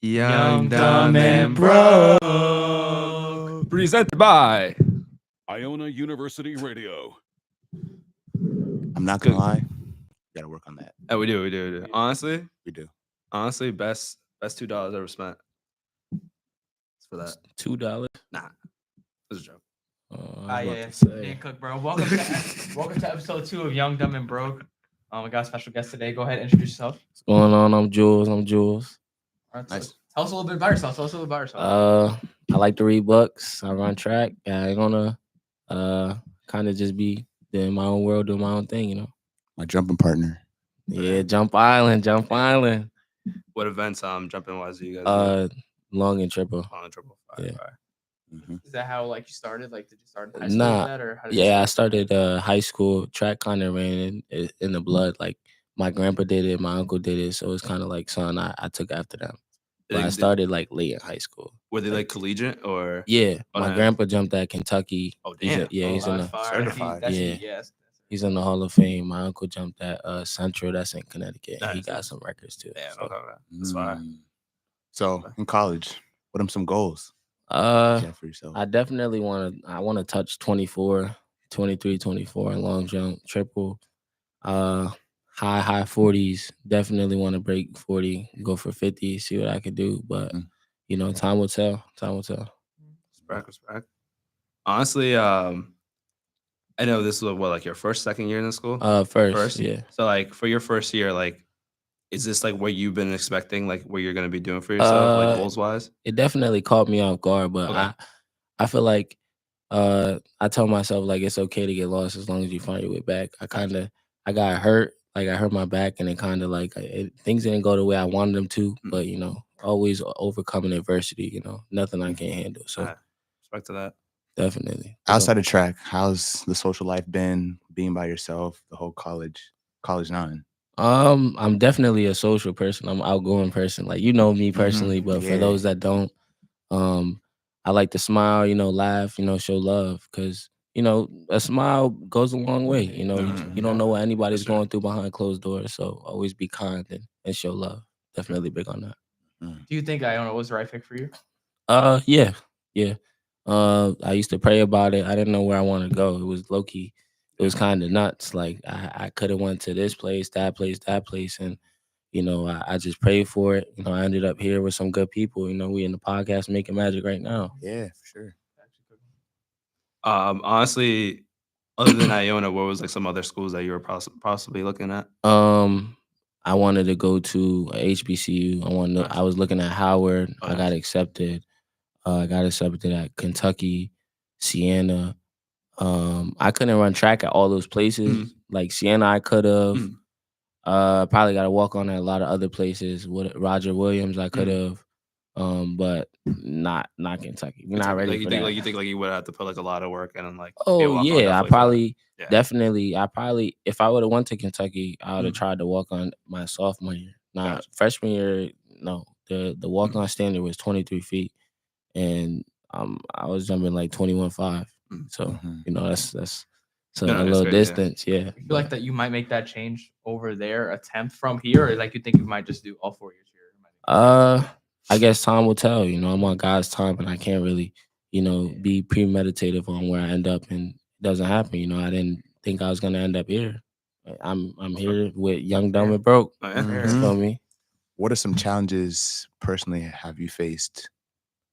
Young, Dumb, and Broke. Presented by. Iona University Radio. I'm not gonna lie, gotta work on that. Oh, we do. Honestly, We do. best $2 ever spent. It's for that. $2. Nah, it was a joke. Dan Cook, bro. Welcome to episode 2 of Young, Dumb, and Broke. We got a special guest today. Go ahead, introduce yourself. What's going on? I'm Jules. All right, so Nice. tell us a little bit about yourself. I like to read books. I run track. I'm gonna kind of just be in my own world, doing my own thing, you know. My jumping partner. Yeah, Jump Island. What events jumping wise do you guys do? Long and triple. On a triple. Yeah. Mm-hmm. Is that how you started? Did you start in high school Nah. with that, or how did you Yeah, I start? started high school. Track kind of ran in the blood. Like my grandpa did it, my uncle did it, so it's kind of like something I took after them. But I started like late in high school. Were they like collegiate or? Yeah, Oh, my nice. grandpa jumped at Kentucky. Oh He's damn! he's in the Fire. certified. That's Yeah. heat, yes. he's in the Hall of Fame. My uncle jumped at Central. That's in Connecticut. He Nice. got some records too. Damn, So, okay. That's fire. So in college, what are some goals you uh, have for yourself? I definitely want to touch 24, 23, 24 in long jump, triple. High 40s. Definitely want to break 40, go for 50, see what I could do. But you know, time will tell. Respect. Honestly, I know this was like your second year in the school. First, yeah. So like for your first year, like, is this like what you've been expecting? Like what you're gonna be doing for yourself, like goals wise? It definitely caught me off guard, but Okay. I feel like I tell myself like it's okay to get lost as long as you find your way back. I got hurt, like I hurt my back, and it kind of like things didn't go the way I wanted them to. But you know, always overcoming adversity. You know, nothing I can't handle. So Alright. Respect to that. definitely. Outside of track, how's the social life been? Being by yourself, the whole college 9. I'm definitely a social person. I'm an outgoing person. Like you know me personally, but for Yeah. those that don't, I like to smile, you know, laugh, you know, show love, because you know a smile goes a long way. You know, you don't know what anybody's For sure. going through behind closed doors, so always be kind and show love. Definitely big on that. Do you think Iona was the right pick for you? Yeah. I used to pray about it. I didn't know where I wanted to go. It was low key. It was kind of nuts. Like I could have went to this place, that place, and you know I just prayed for it. You know, I ended up here with some good people. You know, we in the podcast making magic right now. Yeah, for sure. Honestly, other than Iona, what was like some other schools that you were possibly looking at? I wanted to go to HBCU. I was looking at Howard. Oh, I got accepted. I got accepted at Kentucky, Siena. I couldn't run track at all those places. Like Siena, I could have. Probably got to walk on at a lot of other places. With Roger Williams, I could have. But not Kentucky. We're not ready Like you for think, that. like you think, like you would have to put like a lot of work in and like. Oh walk on yeah, I definitely for that. probably Yeah. definitely. I probably if I would have went to Kentucky, I would have tried to walk on my sophomore year. Not Gotcha. freshman year. No, the walk on standard was 23 feet, and I was jumping like 21.5. So you know that's so No, a that's little crazy, yeah. distance. Yeah. You feel like that you might make that change over there, attempt from here, or like you think you might just do all 4 years here? I guess time will tell. You know, I'm on God's time, and I can't really, you know, be premeditative on where I end up, and it doesn't happen. You know, I didn't think I was gonna end up here. I'm here with Young, Dumb, and Broke. Oh, yeah. You feel me? What are some challenges personally have you faced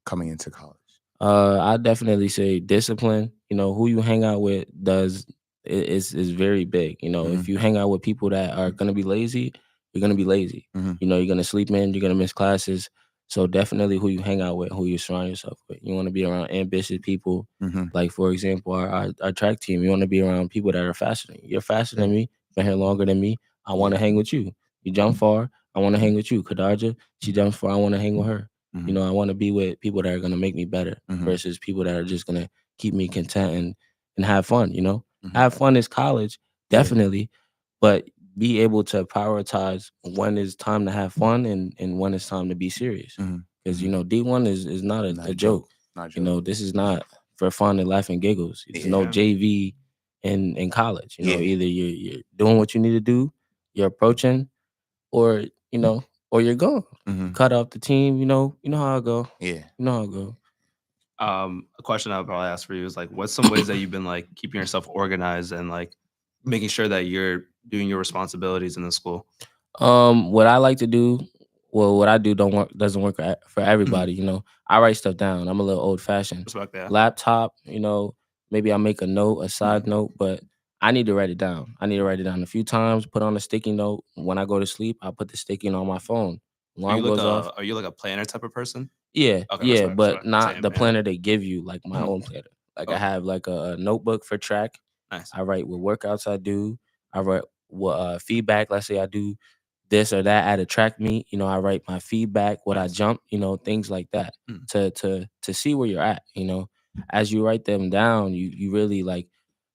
coming into college? I definitely say discipline. You know, who you hang out with is very big. You know, if you hang out with people that are gonna be lazy, you're gonna be lazy. You know, you're gonna sleep in, you're gonna miss classes. So definitely who you hang out with, who you surround yourself with. You want to be around ambitious people. Like for example, our track team. You want to be around people that are faster than you. You're faster than me. Been here longer than me. I want to hang with you. You jump far. I want to hang with you. Kadarja, she jumps far. I want to hang with her. You know, I want to be with people that are gonna make me better versus people that are just gonna keep me content and have fun. You know, have fun is college, definitely, but be able to prioritize when it's time to have fun and when it's time to be serious. Because you know, D1 is not a joke. Not You know, this is not for fun and laugh and giggles. It's no Yeah. JV in college. You know, Yeah. either you're doing what you need to do, you're approaching, or you know, or you're gone. Mhm. Cut off the team. You know how I go. Yeah. You know how I go. A question I would probably ask for you is like, what's some ways that you've been like keeping yourself organized and like making sure that you're doing your responsibilities in the school? What I like to do, well, what I do doesn't work for everybody. I write stuff down. I'm a little old fashioned. Respect that. Laptop, maybe I make a note, a side note, but I need to write it down. I need to write it down a few times, put on a sticky note. When I go to sleep, I put the sticky note on my phone. Alarm goes off. Are you like a planner type of person? Yeah, Okay, yeah, respect, but respect. not Same, the yeah. planner they give you, like my Mhm. own planner. Like I Okay. have like a notebook for track. Nice. I write what workouts I do. I write what feedback. Let's say I do this or that at a track meet. I write my feedback, what I Nice. jump. Things like that Mm. to see where you're at. As you write them down, you really like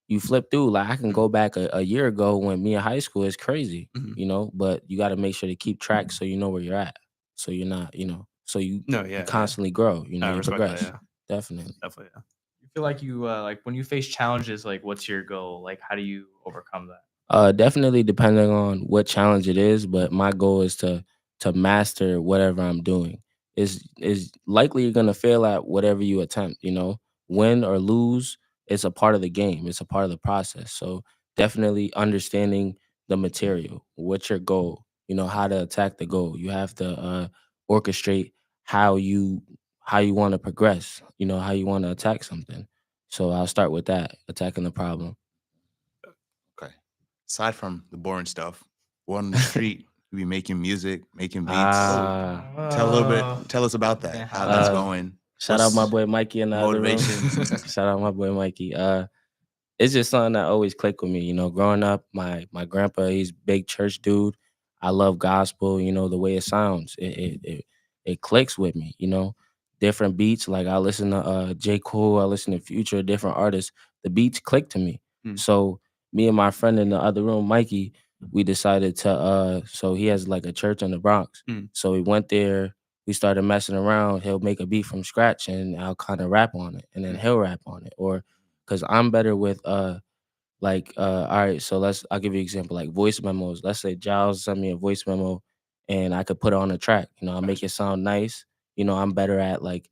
you flip through. Like I can go back a year ago when me in high school is crazy. Mhm. But you got to make sure to keep track so you know where you're at. So you're not, so you No, yeah, you constantly grow. I You respect progress. that. Yeah, Definitely. definitely. Yeah. You feel like you like when you face challenges, like what's your goal? Like how do you overcome that? Definitely depending on what challenge it is, but my goal is to master whatever I'm doing. Is likely you're gonna fail at whatever you attempt. Win or lose, it's a part of the game. It's a part of the process. So definitely understanding the material. What's your goal? How to attack the goal. You have to orchestrate how you how you want to progress. How you want to attack something. So I'll start with that, attacking the problem. Okay. Aside from the boring stuff, we're on the street. You be making music, making beats. Ah. Tell us about that. Yeah. How that's Uh, going. Shout out my What's boy Mikey in the other room. motivation? Shout out my boy Mikey. It's just something that always clicked with me. Growing up, my grandpa, he's big church dude. I love gospel. The way it sounds, it clicks with me. Different beats. Like I listen to J. Cole, I listen to Future, different artists. The beats click to me. Mm. So me and my friend in the other room, Mikey, we decided to. So he has like a church in the Bronx. Mm. So we went there. We started messing around. He'll make a beat from scratch, and I'll kind of rap on it, and then he'll rap on it, or because I'm better with all right, so I'll give you an example, like voice memos. Let's say Giles sent me a voice memo and I could put it on a track. I'll make it sound nice. I'm better at like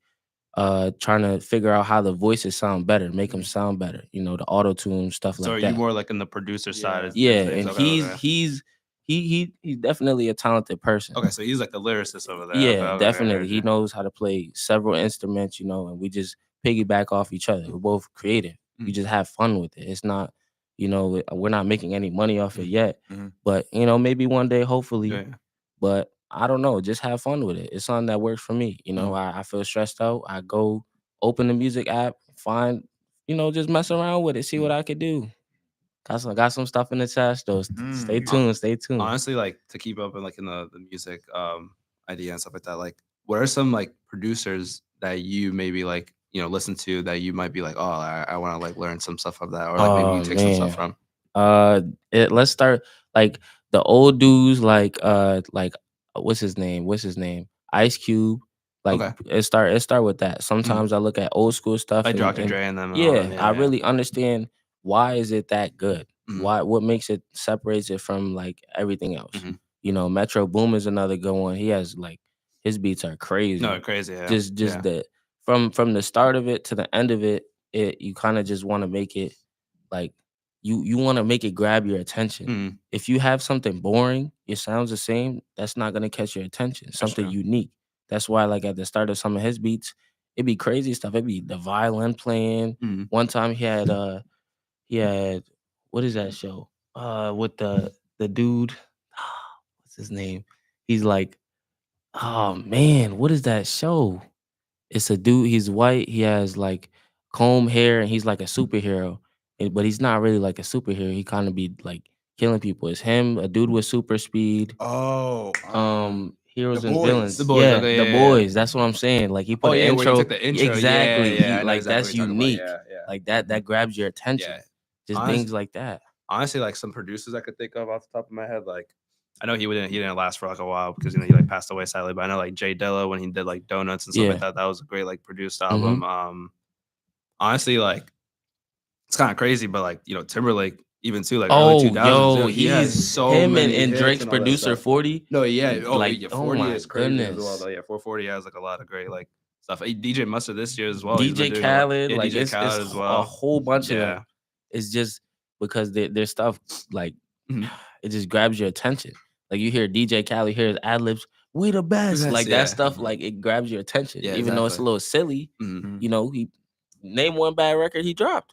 trying to figure out how the voices sound better, make them sound better, the auto tune, stuff So are like you that. more like in the producer side? Of Yeah, things? and Okay, okay. he's definitely a talented person. Okay, so he's like the lyricist over there. Yeah, Okay, okay, definitely. He okay. knows how to play several instruments, and we just piggyback off each other. We're both creative. We Mm. just have fun with it. It's not, we're not making any money off it yet, Mhm. but maybe one day, hopefully. Yeah. But I don't know. Just have fun with it. It's something that works for me. I feel stressed out. I go open the music app, find, just mess around with it, see what I could do. Got some stuff in the chest though. Stay Mm. tuned. Stay tuned. Honestly, like to keep up in like in the music idea and stuff like that, like what are some like producers that you maybe like listen to that you might be like, oh, I want to like learn some stuff of that, or like maybe you Oh take some stuff man. from? Let's start like the old dudes, like what's his name? Ice Cube. Like Okay. it start with that. Sometimes I look at old school stuff Like and, Dr. and Dre and them. And all them. yeah, Yeah, I yeah. really understand why is it that good? Mhm. What makes it separates it from like everything else. Mhm. Metro Boom is another good one. He has like his beats are crazy. No, crazy. Yeah. Just yeah. the from the start of it to the end of it, you kind of just want to make it like you want to make it grab your attention. Mhm. If you have something boring, it sounds the same, that's not gonna catch your attention. Something true. unique. That's why, like at the start of some of his beats, it'd be crazy stuff. It'd be the violin playing. Mhm. One time he had what is that show? With the dude, what's his name? He's like, oh man, what is that show? It's a dude, he's white, he has like comb hair, and he's like a superhero. But he's not really like a superhero. He kind of be like killing people. It's him, a dude with super speed. Oh, Heroes The and Boys. villains. The Boys, Yeah, okay, the yeah, yeah. boys. That's what I'm saying. Like he put Oh an yeah, where you intro. took the intro. Exactly. Yeah, He I know like exactly that's what you're talking about. unique. Yeah, yeah. Like that grabs your attention. Yeah. Just Honest- things like that. Honestly, like some producers I could think of off the top of my head, like I know he didn't last for like a while because he like passed away sadly. But I know like Jay Dilla when he did like Donuts and stuff Yeah. like that, that was a great like produced album. Honestly, like it's kind of crazy, but like Timberlake even too, like Oh, early 2000s. yo, He has he's so him many and hits Drake's and all that producer stuff. 40. No, yeah, oh Like, yeah, oh 40 my is crazy as well. goodness. Though. Yeah, 440 has like a lot of great like stuff. DJ Mustard this year as well. He's been DJ doing a lot- Khaled, yeah, like DJ it's Khaled as a well. whole bunch of Yeah. them. It's just because their stuff like Mhm. it just grabs your attention. Like you hear DJ Khaled, hear his ad libs, we the best. Best, Like yeah. that stuff, like it grabs your attention. Yeah, Even though it's a exactly. little silly, Mhm. you know, he name one bad record he dropped.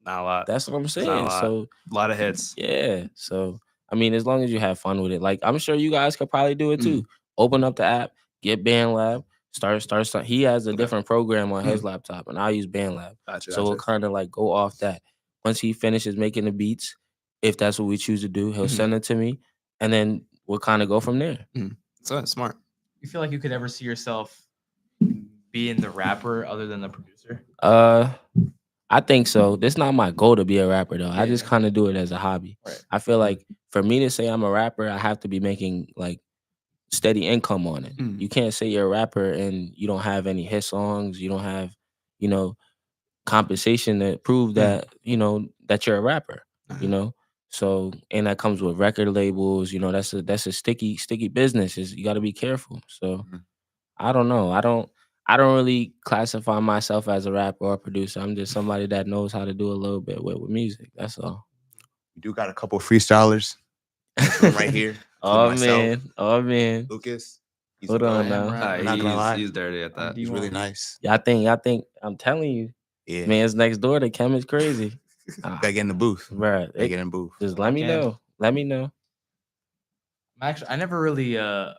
Not a lot. That's what I'm not a saying. lot. So A lot of hits. yeah. So I mean, as long as you have fun with it, like I'm sure you guys could probably do it Mm-hmm. too. Open up the app, get BandLab, start. He has a Okay. different program on his Mm-hmm. laptop, and I use BandLab. Gotcha. So we'll kind of like go off that. Once he finishes making the beats, if that's what we choose to do, he'll Mhm. send it to me, and then we'll kind of go from there. So that's smart. You feel like you could ever see yourself being the rapper other than the producer? I think so. This not my goal to be a rapper though. I just Yeah. kind of do it as a hobby. Right. I feel like for me to say I'm a rapper, I have to be making like steady income on it. Mm. You can't say you're a rapper and you don't have any hit songs. You don't have, you know, compensation to prove that that you're a rapper. You know, so and that comes with record labels. You know, that's a sticky business. You got to be careful. So I don't know. I don't really classify myself as a rapper or a producer. I'm just somebody that knows how to do a little bit with music. That's all. We do got a couple freestylers. This one right here. Oh myself. man. Lucas. He's Hold a on goat. now. I'm not gonna lie. He's dirty at that. He's really nice. Y'all think I'm telling you, Yeah. man's next door to Chem is crazy. Gotta get in the booth. Bruh, Gotta get in the booth. just let me know. Let me know. Actually, I never really I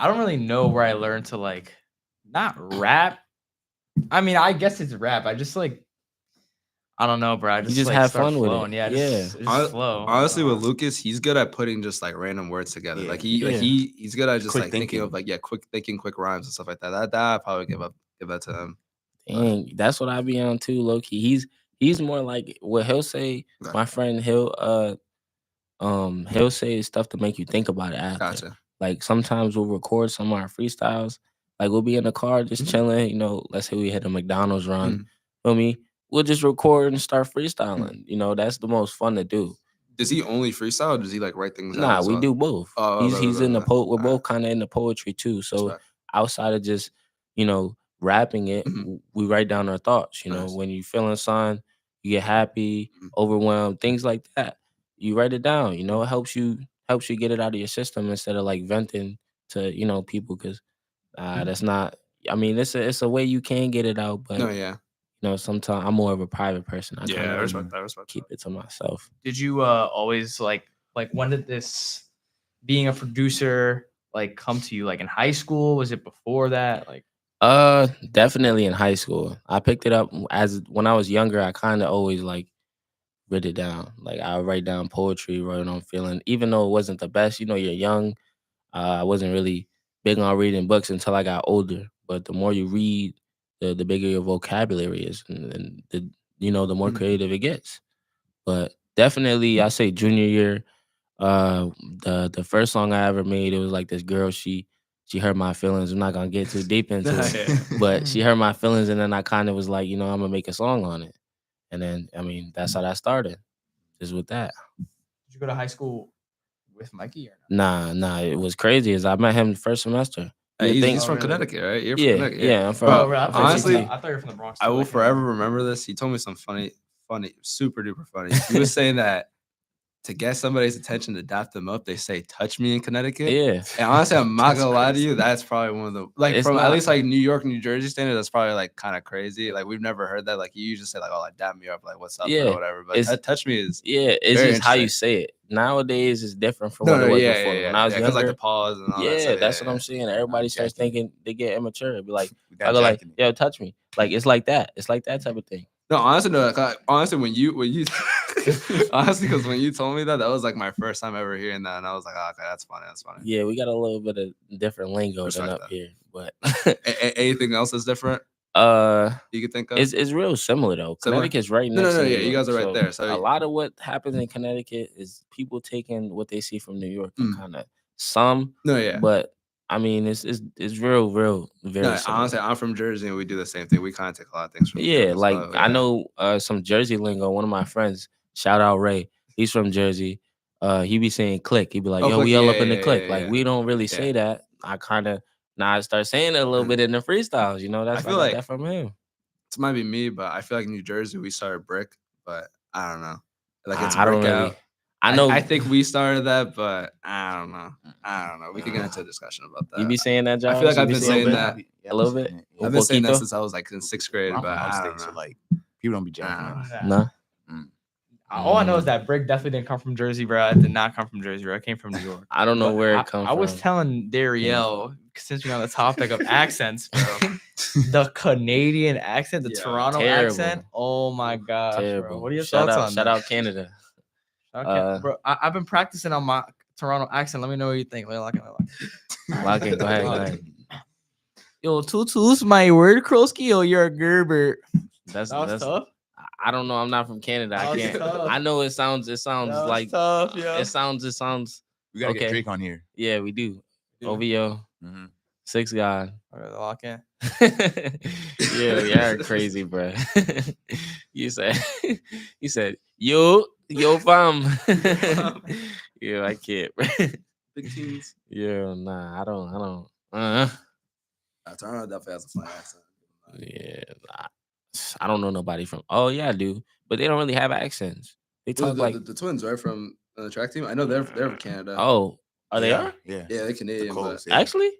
don't really know where I learned to like not rap. I mean, I guess it's rap. I just like I don't know, bro. I just just like, have start fun with it. flowing. Yeah, Yeah. just Hon- flow. Honestly, with Lucas, he's good at putting just like random words together. Yeah. Like Yeah. he's good at just Quick like thinking thinking. of like quick thinking, quick rhymes and stuff like that. That I'd probably give that to him. Dang, that's what I be on too, low key. He's more like what he'll say. Okay. My friend, he'll say stuff to make you think about it after. Gotcha. Like sometimes we'll record some of our freestyles. Like we'll be in the car just chilling. You know, let's say we hit a McDonald's run. Feel me? We'll just record and start freestyling. You know, that's the most fun to do. Does he only freestyle or does he like write things out? Nah, as we well? do both. Oh, He's in the right. we're both kind of in the poetry too. So Respect. outside of just, rapping it, we write down our thoughts. You know, Nice. when you feeling something, you get happy, overwhelmed, things like that. You write it down. You know, it helps you get it out of your system instead of like venting to people because that's not. I mean, it's a way you can get it out, but No, yeah. sometimes I'm more of a private person. I Yeah, kinda I respect that. I respect keep that. it to myself. Did you always like when did this being a producer like come to you? Like in high school? Was it before that? Like Definitely in high school. I picked it up as when I was younger. I kind of always like wrote it down. Like I write down poetry, write on feeling, even though it wasn't the best. You're young. I wasn't really big on reading books until I got older. But the more you read, the bigger your vocabulary is, and the more creative it gets. But definitely, I say junior year. The first song I ever made, it was like this girl. She hurt my feelings. I'm not gonna get too deep into it, but she hurt my feelings, and then I kind of was like, I'm gonna make a song on it. And then, I mean, that's how that started. Just with that. did you go to high school with Mikey or not? Nah. It was crazy. As I met him the first semester. Hey, You think- he's from really? Connecticut, right? You're from Yeah, Connecticut. yeah. I'm from. Bro, Bro, I thought you were honestly, from- I thought you were from the Bronx. I too, will like, forever remember this. He told me some funny, super duper funny. He was saying that to get somebody's attention to dap them up, they say "touch me" in Connecticut. Yeah. And honestly, I'm not That's gonna lie to crazy. you. That's probably one of the It's from not- at least like New York, New Jersey standard. That's probably like kind of crazy. Like we've never heard that. Like you usually say like, "Oh, like dap me up," like "What's up?" Yeah, or whatever. But it's- touch me is Yeah, it's Very just how you interesting. say it. Nowadays, it's different from what it was before. When I was because like younger, the pause and all that. yeah, stuff. that's what I'm saying. Everybody starts jacking it. thinking they get immature. It'd be like, We I got go like, jacking it. yo, touch me. Like it's like that. It's like that type of thing. No, honestly, no. Honestly, when you honestly, because when you told me that was like my first time ever hearing that, and I was like, oh, okay, that's funny. That's funny. Yeah, we got a little bit of different lingo Respect than up that. here, but Anything else that's different you could think of? it's real similar though. Similar? Connecticut's right No, next no, to yeah, New you York, guys are right there, so a lot of what happens in Connecticut is people taking what they see from New York and kind of some, no, yeah. but I mean it's real very No, similar. honestly, I'm from Jersey and we do the same thing. We kind of take a lot of things from Yeah, Jersey, like so, I know some Jersey lingo. One of my friends, shout out Ray, He's from Jersey. He be saying click. He be like, Oh, yo, click, we all yeah, up in the yeah, click. yeah, Like yeah. we don't really Yeah. say that. I kind of now I start saying it a little Mhm. bit in the freestyles. You know, that's I feel I got like- that from him. This might be me, but I feel like in New Jersey we started brick, but I don't know. Like it's I don't brick really. out. I know. I think we started that, but I don't know. We could get into a discussion about that. you be saying that, Josh. I feel like You I've be been saying saying that? that. A little bit? Yeah, I've been saying that poquito? since I was like in 6th grade, I'm but from I upstate, don't so know. like people don't be jacking Nah. us. Nah. All I know is that brick definitely didn't come from Jersey, bro. It did not come from Jersey, bro. It came from New York. I don't know But where it comes I was from. telling Darielle, since we're on the topic of accents, bro, the Canadian accent, the Yeah, Toronto terrible. accent. Oh my gosh, bro. Terrible. What are your shout thoughts out, on shout that? out Canada. Okay, bro, I've been practicing on my Toronto accent. Let me know what you think. Lock it. Go ahead. Go ahead. Yo, tutus, my word, Krosky. Yo, you're a Gerber. That's That was that's. tough. I don't know. I'm not from Canada. That I was can't. tough. I know it sounds. It sounds That was like. tough, yo. It sounds. We gotta Okay. get Drake on here. Yeah, we do. Yeah. OVO, Mm-hmm. 6 God. Okay, lock in. Yeah, you're crazy, bro. you said, yo, fam. Yeah, I can't. Big teams. Yeah, nah, I don't. Toronto definitely has a funny accent. Yeah, I don't know nobody from. Oh yeah, I do, but they don't really have accents. They talk like. The twins, right, from the track team. I know they're from Canada. Oh, are they? yeah, Are Yeah. yeah, they're Canadian. But Coles, yeah. actually?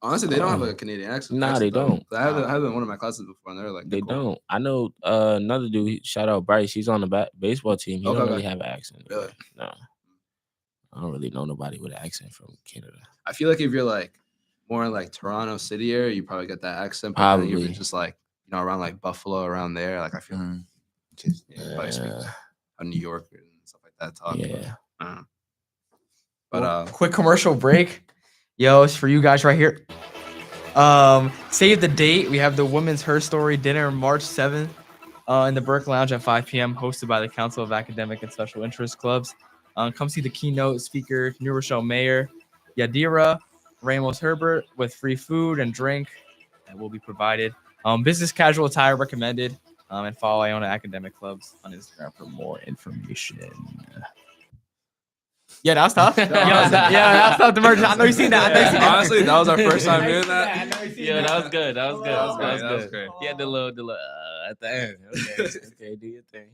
honestly, they don't have Oh. like a Canadian accent. Nah, they though. don't. I had them in one of my classes before, and they're like They cool. don't. I know another dude. Shout out Bryce. He's on the baseball team. He Okay, don't okay. really have an accent. Really? No, I don't really know nobody with an accent from Canada. I feel like if you're like more in like Toronto city area, you probably get that accent. But then if Probably. you're just like around like Buffalo, around there, like I feel like Mhm. you probably speak a New York and stuff like that. Talk, Yeah. but Quick commercial break. Yo, it's for you guys right here. Save the date. We have the Women's Her Story dinner March 7th in the Burke Lounge at 5 p.m. hosted by the Council of Academic and Special Interest Clubs. Come see the keynote speaker, New Rochelle Mayor Yadira Ramos Herbert, with free food and drink that will be provided. Business casual attire recommended. And follow Iona Academic Clubs on Instagram for more information. Yeah, that was tough. Yeah, that was tough. The merge. I know you seen that. I know you seen that. honestly, that was our first time I doing see that. I know you seen Yeah, that. that was good. That was good. That was good. That was great. He had the little at the end. Okay, okay, do your thing.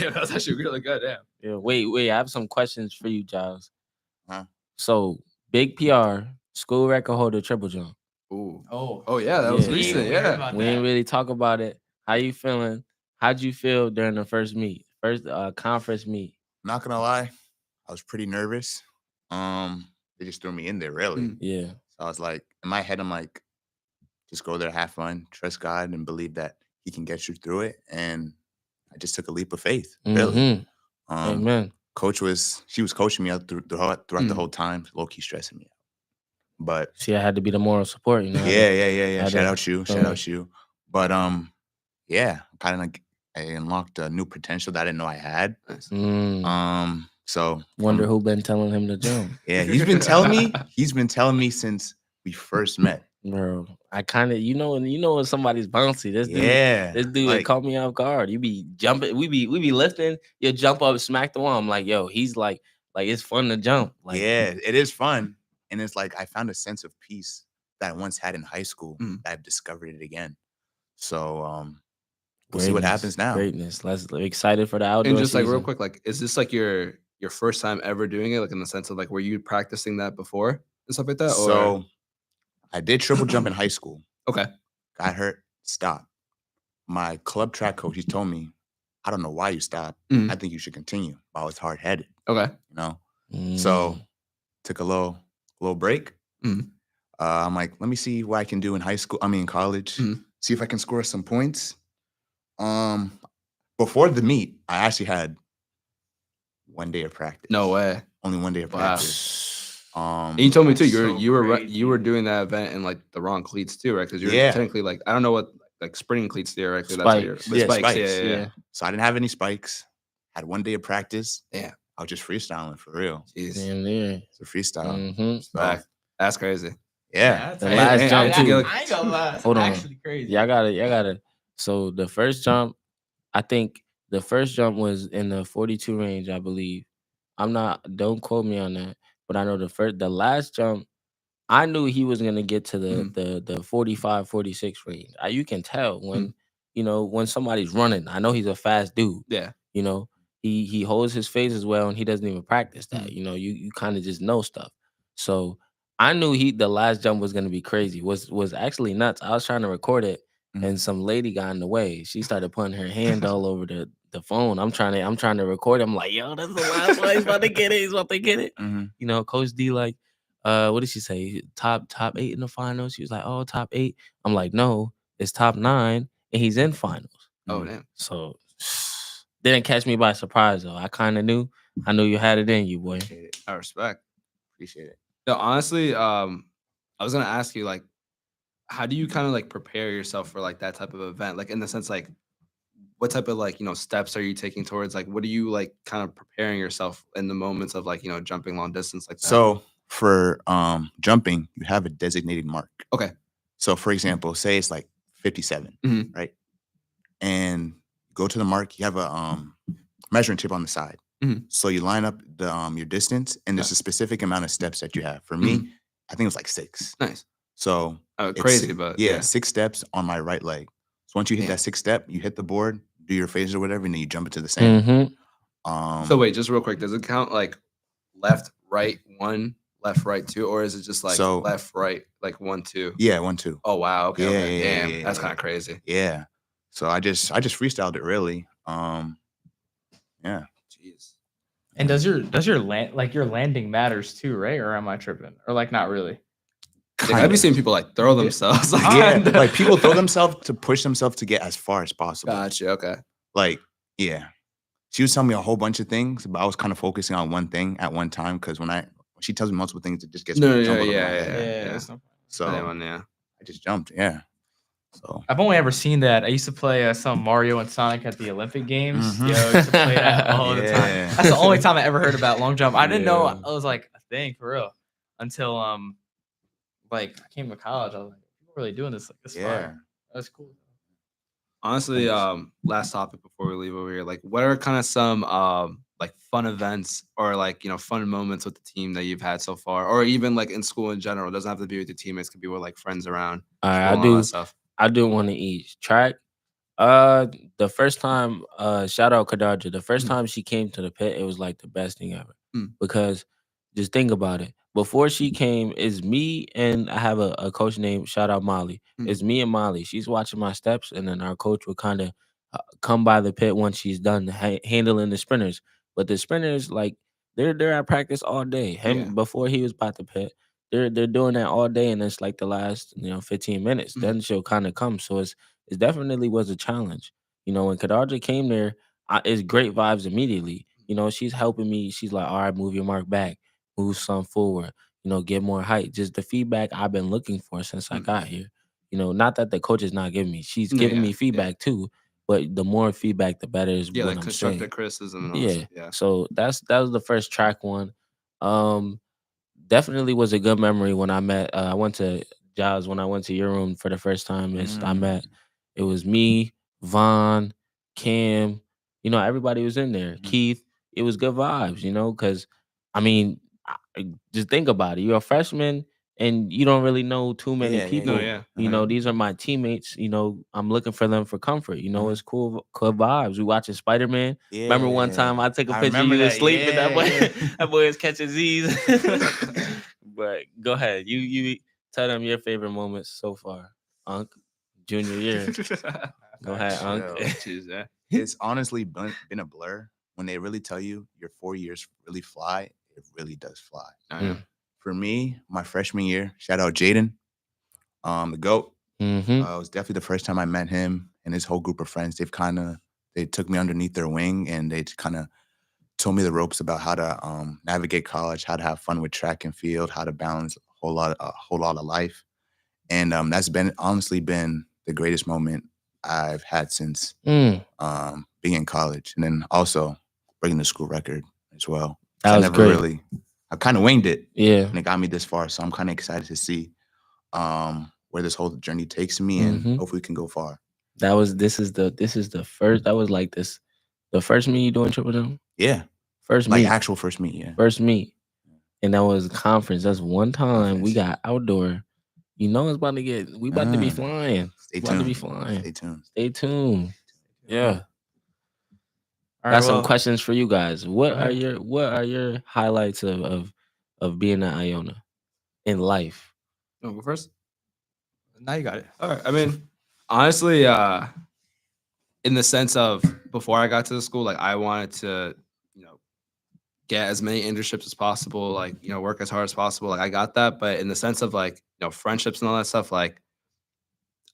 Yeah, that was actually really good. Yeah. Yeah, wait. I have some questions for you, Giles. Huh? So, big PR, school record holder, triple jump. Ooh. Oh, Yeah, that was Yeah. recent. We heard Yeah. about We that. didn't really talk about it. How you feeling? How'd you feel during the first conference meet? Not gonna lie, I was pretty nervous. They just threw me in there, really. Mm. Yeah. So I was like, in my head, I'm like, just go there, have fun, trust God, and believe that He can get you through it. And I just took a leap of faith, really. Mhm. Um, Amen. she was coaching me out throughout the Mm. whole time, low key stressing me out. But See, I had to be the moral support, you know. yeah. had Shout to- out you, shout Alright. out you. But yeah, kind of like I unlocked a new potential that I didn't know I had. Mm. So Wonder from- who been telling him to jump. Yeah, he's been telling me. He's been telling me since we first met. Bro, I kind of, when somebody's bouncy. This dude, Yeah, this dude like, caught me off guard. You be jumping, we be lifting. You jump up, smack the wall. I'm like, yo, he's like it's fun to jump. Like, yeah, it is fun, and it's like I found a sense of peace that I once had in high school. Mm. That I've discovered it again. So we'll see what happens now. Greatness. Let's excited for the outdoor. And just like real season. quick, like, is this like your first time ever doing it? Like in the sense of like, were you practicing that before and stuff like that? Or? So I did triple jump in high school. Okay. Got hurt. Stopped. My club track coach, he told me, I don't know why you stopped. Mhm. I think you should continue. But I was hard headed. Okay. You know. Mm. So took a little break. Mhm. I'm like, let me see what I can do in in college. Mhm. See if I can score some points. Before the meet, I actually had 1 day of practice. No way. Only 1 day of Wow. practice. And you told me too. That's You so were crazy. you were doing that event in like the wrong cleats too, right? Because you're Yeah. technically like, I don't know what like sprinting cleats theoretically. That's what you're, Spikes. but Yeah, spikes. spikes. Yeah. So I didn't have any spikes. Had 1 day of practice. Yeah. I was just freestyling for real. Jeez. Damn near. It's a freestyle. Mhm. So, That's crazy. yeah. The Hey, last hey, jump hey, too. look- I ain't gonna lie. Hold on. Actually crazy. Y'all gotta. So the first jump, I think The first jump was in the 42 range, I believe. Don't quote me on that, but I know the last jump, I knew he was gonna get to Mhm. the 45, 46 range. You can tell when, Mhm. when somebody's running. I know he's a fast dude. Yeah. You know, he holds his face as well, and he doesn't even practice that. Mhm. You kind of just know stuff. So I knew the last jump was gonna be crazy. Was actually nuts. I was trying to record it, and some lady got in the way. She started putting her hand all over the phone. I'm trying to record it. I'm like, yo, that's the last one. He's about to get it. He's about to get it. Coach D like, what did she say? Top 8 in the finals. She was like, oh, top 8. I'm like, no, it's top 9, and he's in finals. Oh damn. So didn't catch me by surprise though. I kind of knew. I knew you had it in you, boy. Appreciate it. I respect. Appreciate it. No, honestly, I was gonna ask you like, how do you kind of like prepare yourself for like that type of event? Like in the sense like, what type of like steps are you taking towards like what are you like kind of preparing yourself in the moments of like jumping long distance like that? So for jumping, you have a designated mark. Okay. So for example, say it's like 57, Mhm. right? And go to the mark. You have a measuring tip on the side. Mhm. So you line up the your distance, and there's Yeah. a specific amount of steps that you have. For me, I think it was like 6. Nice. So it's Crazy, but yeah, 6 steps on my right leg. So once you hit Yeah. that 6th step, you hit the board, do your phase or whatever, and then you jump into the sand. Mm-hmm. So wait, just real quick, does it count like left, right, 1, left, right, 2, or is it just like So- left, right, like 1, 2? Yeah, 1, 2. Oh wow, okay, Yeah, okay. yeah, Damn, yeah, that's yeah. kind of crazy. Yeah. So I just freestyled it really. Yeah. Jeez. And does your landing matters too, right? Or am I tripping? Or like not really? Like, I've been seeing people like throw themselves. Like, Yeah, kinda. like people throw themselves to push themselves to get as far as possible. Gotcha. Okay. Like, yeah. She was telling me a whole bunch of things, but I was kind of focusing on one thing at one time because when she tells me multiple things, it just gets No, jumbled yeah, up in my yeah, head. yeah. that's no problem. So Yeah. I just jumped. Yeah. So I've only ever seen that. I used to play some Mario and Sonic at the Olympic Games. Mhm. Yo, I used to play that all the time. Yeah. That's the only time I ever heard about long jump. I didn't know Yeah. it was like a thing for real until like I came to college. I was like, people really doing this like this Yeah. far. That's cool. Honestly, last topic before we leave over here, like, what are kind of some like fun events or like fun moments with the team that you've had so far, or even like in school in general? It doesn't have to be with your teammates; it could be with like friends around. All right, school and all that stuff. I do want to eat track. The first time, shout out Kadarja. The first time she came to the pit, it was like the best thing ever. Because just think about it. Before she came, it's me and I have a coach named shout out Molly. It's me and Molly. She's watching my steps, and then our coach would kind of come by the pit once she's done handling the sprinters. But the sprinters, like they're at practice all day. Him Yeah. before he was about the pit, they're doing that all day, and it's like the last 15 minutes. Then she'll kind of come. So it definitely was a challenge. When Kadarja came there, it's great vibes immediately. She's helping me. She's like, all right, move your mark back, move some forward, get more height. Just the feedback I've been looking for since I got here. Not that the coach is not giving me. She's No, giving yeah, me feedback too, but the more feedback, the better is Yeah, what like I'm constructive saying. criticism and all Yeah. that stuff. Yeah. So that was the first track one. Definitely was a good memory when I met. I went to Giles when I went to your room for the first time. I met. It was me, Vaughn, Cam. Everybody was in there. Keith. It was good vibes. Because I mean, just think about it. You're a freshman and you don't really know too many Yeah, yeah, people. No, yeah. These are my teammates. I'm looking for them for comfort. It's cool vibes. We watching Spider-Man. Remember one time I took a picture of you asleep and that boy, that boy was catching Z's. But go ahead. You tell them your favorite moments so far, Unc. Junior year. Go ahead, Unc. Jeez, yeah. It's honestly been a blur. When they really tell you your 4 years really fly, it really does fly. I know. For me, my freshman year, shout out Jaden, the GOAT. Mm-hmm. It was definitely the first time I met him and his whole group of friends. They took me underneath their wing and they kind of told me the ropes about how to navigate college, how to have fun with track and field, how to balance a whole lot of life. And that's honestly been the greatest moment I've had since being in college. And then also breaking the school record as well. That was great. I kind of winged it. Yeah. And it got me this far. So I'm kind of excited to see where this whole journey takes me and hopefully we can go far. This is the first, that was like this The first meet you doing Triple Jump? Yeah, First like meet. actual first meet. Yeah. First meet. And that was a conference. That's one time we Conference. got outdoor. You know it's about to get. We about to be flying. Stay About to be tuned. flying. Stay tuned. Stay tuned. Yeah. All Got right, some well, questions for you guys. What go are ahead. your highlights of being at Iona in life? You wanna go first? Now you got it. All right. I mean, honestly, in the sense of before I got to the school, like I wanted to, get as many internships as possible, like, work as hard as possible. Like I got that. But in the sense of like, friendships and all that stuff, like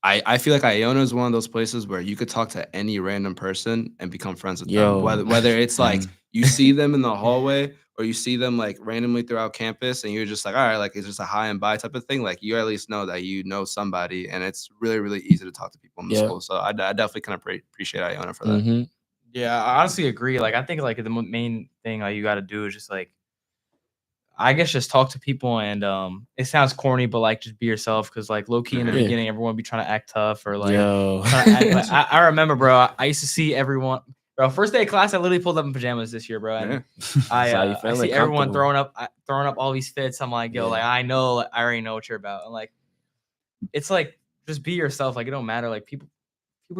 I feel like Iona is one of those places where you could talk to any random person and become friends with Yo. them. Whether it's like you see them in the hallway or you see them like randomly throughout campus and you're just like, all right, like it's just a hi and bye type of thing. Like you at least know that you know somebody, and it's really, really easy to talk to people in the Yeah. school. So I definitely kind of appreciate Iona for that. Mm-hmm. Yeah, I honestly agree. Like, I think like the main thing like you got to do is just like, I guess, just talk to people, and it sounds corny, but like just be yourself, because like low key in the Yeah. beginning, everyone be trying to act tough or like. Yo. trying to act, like, I remember, bro. I used to see everyone. Bro, first day of class, I literally pulled up in pajamas this year, bro. And how you I feeling? see everyone Comfortable. throwing up all these fits. I'm like, yo, Yeah. like I know, like, I already know what you're about. And like, it's like just be yourself. Like it don't matter. Like people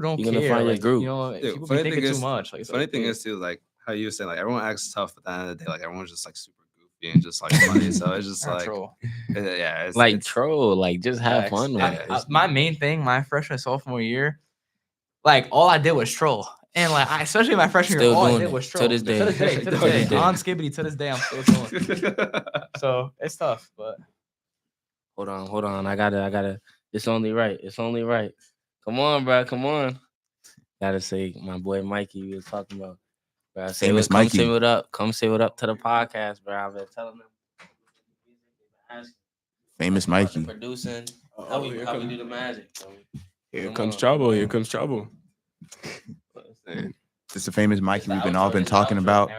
don't You're care. gonna find your like, group. You know, Dude, people be funny thinking thing too is- much. Like it's Funny like, thing dude, is too, like how you were saying, like everyone acts tough, but at the end of the day, like everyone's just like super goofy and just like funny. So it's just not like, troll. yeah, it's Like it's- troll, like just have Facts. fun with it. My main thing, my freshman sophomore year, like all I did was troll, and like especially my freshman Still year, all I doing did it was to troll. this day. To this day, To this day. on Skibbity, to this day, I'm still trolling. So it's tough, but Hold on. I gotta. It's only right. Come on, bro. Come on. Gotta say, my boy Mikey, we was talking about. Bro, Famous come Mikey. say what up. Come say what up to the podcast, bro. I've been telling them. Famous About the Mikey. Producing. Oh, How we here do comes- the magic. Here Come comes on, trouble. come Here on. comes trouble. It's the famous Mikey the we've been outro, all been it's the talking outro. about.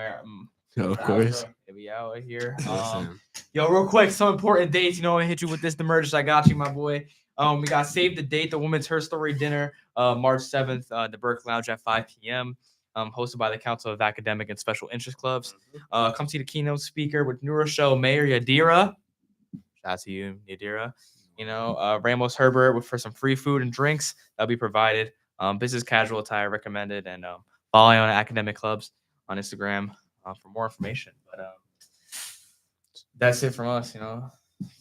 Of course. we out here. Listen. Yo, real quick, some important dates. You know, I hit you with this. The merch, I got you, my boy. We got Save the Date, the Women's Her Story Dinner, March 7th, the Burke Lounge at 5 p.m. Hosted by the Council of Academic and Special Interest Clubs. Come see the keynote speaker with Neuro Show Mayor Yadira. Shout out to you, Yadira. You know, Ramos Herbert for some free food and drinks that'll be provided. Business casual attire recommended, and follow on Academic Clubs on Instagram for more information. But that's it from us, you know.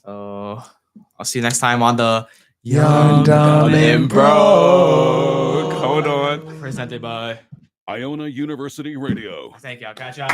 So I'll see you next time on the Young, Dumb, and Broke. Hold on. presented by. Iona University Radio. Thank you. I'll catch y'all.